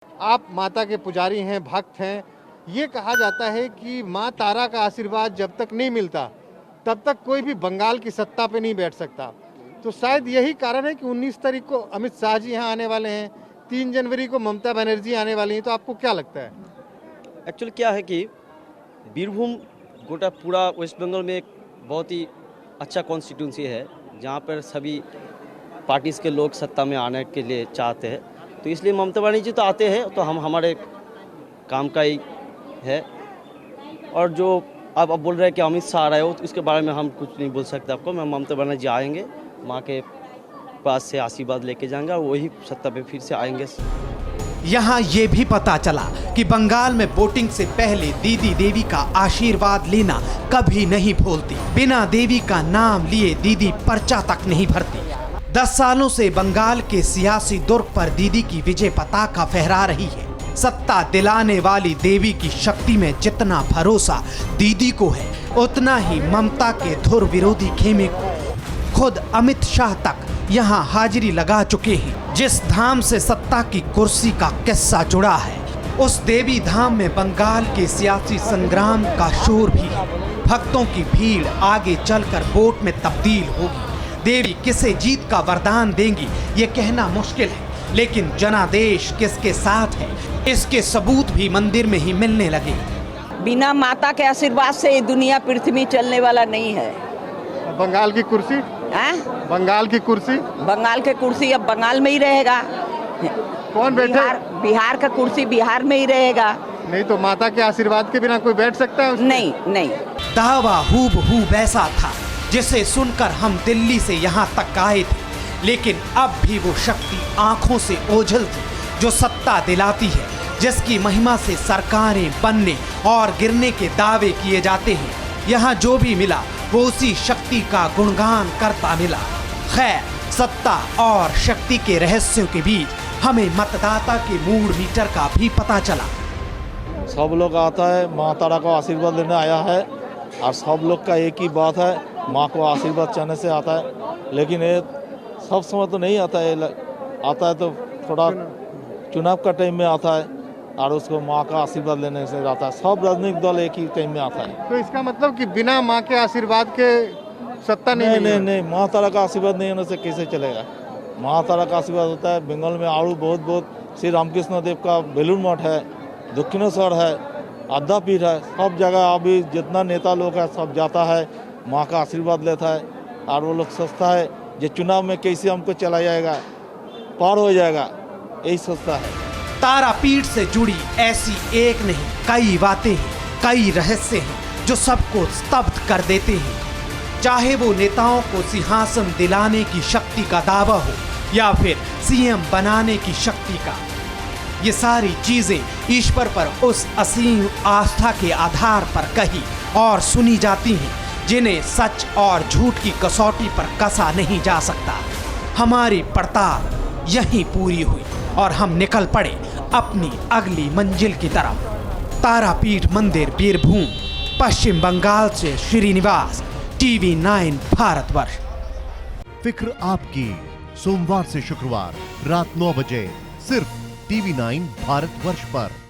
आप माता के पुजारी हैं, भक्त हैं। ये कहा जाता है कि माँ तारा का आशीर्वाद जब तक नहीं मिलता तब तक कोई भी बंगाल की सत्ता पे नहीं बैठ सकता। तो शायद यही कारण है कि 19 तारीख को अमित शाह जी यहाँ आने वाले हैं, 3 जनवरी को ममता बनर्जी आने वाली हैं। तो आपको क्या लगता है? एक्चुअली क्या है कि बीरभूम गोटा पूरा वेस्ट बंगाल में एक बहुत ही अच्छा कॉन्स्टिट्यूंसी है जहाँ पर सभी पार्टीज़ के लोग सत्ता में आने के लिए चाहते हैं। तो इसलिए ममता बनर्जी तो आते हैं तो हम हमारे काम का ही है। और जो आप बोल रहे हैं कि अमित शाह आ रहे हो तो इसके बारे में हम कुछ नहीं बोल सकते आपको। मैं ममता बनर्जी आएंगे, माँ के पास से आशीर्वाद लेके जाएंगे और वही सत्ता पे फिर से आएंगे। यहाँ ये भी पता चला कि बंगाल में वोटिंग से पहले दीदी देवी का आशीर्वाद लेना कभी नहीं भूलती। बिना देवी का नाम लिए दीदी पर्चा तक नहीं भरती। 10 सालों से बंगाल के सियासी दुर्ग पर दीदी की विजय पताका फहरा रही है। सत्ता दिलाने वाली देवी की शक्ति में जितना भरोसा दीदी को है उतना ही ममता के धुर विरोधी खेमे को। खुद अमित शाह तक यहाँ हाजिरी लगा चुके हैं। जिस धाम से सत्ता की कुर्सी का किस्सा जुड़ा है उस देवी धाम में बंगाल के सियासी संग्राम का शोर भी है। भक्तों की भीड़ आगे चलकर वोट में तब्दील होगी। देवी किसे जीत का वरदान देंगी ये कहना मुश्किल है, लेकिन जनादेश किसके साथ है इसके सबूत भी मंदिर में ही मिलने लगे। बिना माता के आशीर्वाद से ये दुनिया पृथ्वी चलने वाला नहीं है। बंगाल की कुर्सी, बंगाल की कुर्सी, बंगाल के कुर्सी अब बंगाल में ही रहेगा। कौन बैठे? बिहार का कुर्सी बिहार में ही रहेगा। नहीं तो माता के आशीर्वाद के बिना कोई बैठ सकता है उसमें? नहीं। दावा हूबहू वैसा था जिसे सुनकर हम दिल्ली से यहाँ तक आए थे, लेकिन अब भी वो शक्ति आंखों से ओझल थी जो सत्ता दिलाती है, जिसकी महिमा से सरकारें बनने और गिरने के दावे किए जाते हैं। यहाँ जो भी मिला वो उसी शक्ति का गुणगान करता मिला। खैर, सत्ता और शक्ति के रहस्यों के बीच हमें मतदाता के मूड मीटर का भी पता चला। सब लोग आता है, माँ तारा को आशीर्वाद लेने आया है और सब लोग का एक ही बात है, माँ को आशीर्वाद चाहने से आता है। लेकिन ये सब समय तो नहीं आता है, आता है तो थोड़ा चुनाव का टाइम में आता है और उसको माँ का आशीर्वाद लेने से आता है। सब राजनीतिक दल एक ही टाइम में आता है। तो इसका मतलब कि बिना माँ के आशीर्वाद के सत्ता नहीं, माँ तारा का आशीर्वाद नहीं होने से कैसे चलेगा? माँ तारा का आशीर्वाद होता है। बंगाल में और बहुत श्री रामकृष्ण देव का बेलूर मठ है, दक्षिणेश्वर है, आद्यापीठ है। सब जगह अभी जितना नेता लोग है सब जाता है, माँ का आशीर्वाद लेता है और वो लोग सोचता है जो चुनाव में कैसे हमको चला जाएगा, पार हो जाएगा, यही सोचता है। तारापीठ से जुड़ी ऐसी एक नहीं कई बातें हैं, कई रहस्य हैं जो सबको स्तब्ध कर देते हैं। चाहे वो नेताओं को सिंहासन दिलाने की शक्ति का दावा हो या फिर सीएम बनाने की शक्ति का, ये सारी चीजें ईश्वर पर उस असीम आस्था के आधार पर कही और सुनी जाती हैं जिन्हें सच और झूठ की कसौटी पर कसा नहीं जा सकता। हमारी पड़ताल यहीं पूरी हुई और हम निकल पड़े अपनी अगली मंजिल की तरफ। तारापीठ मंदिर, बीरभूम, पश्चिम बंगाल से श्रीनिवास, टीवी 9 भारतवर्ष। फिक्र आपकी, सोमवार से शुक्रवार रात 9 बजे सिर्फ टीवी 9 भारतवर्ष पर।